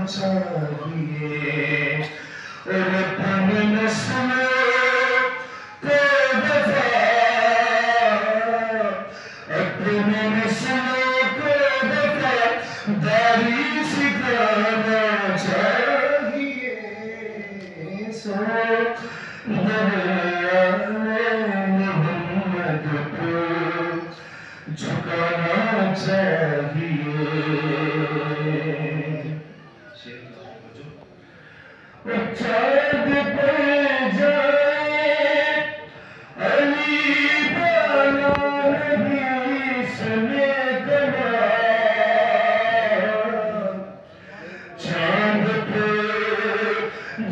चाहिए और अपनी नस्लों को दफा अपनी नस्लों को दफा दारी सिखाना चाहिए सो मोहम्मद को झुकाना चाहिए चाँद पे जाए अली वाला नबी सुने कलाम चाँद पे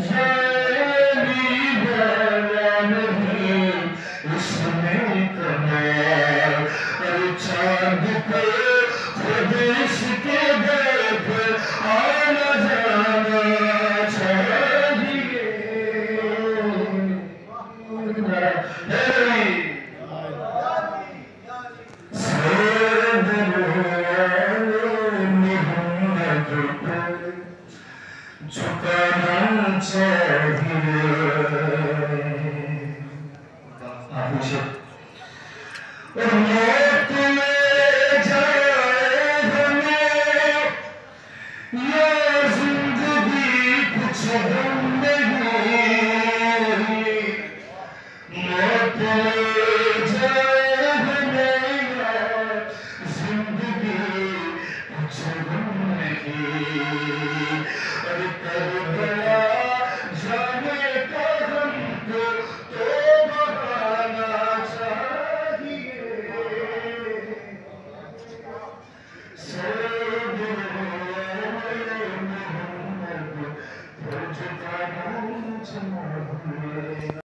जाए अली वाला नबी सुने कलाम अरे चाँद पे प्रदेश के दर पर आना जाना झुकाना चाहिए और मौत ले जाए हमें या जिंदगी कुछ हम नहीं मौत ले जाए हमें या जिंदगी कुछ हम नहीं अरे करबला जाने का हमको तो बहाना चाहिए सब मोहम्मद को झुकाना चाहिए।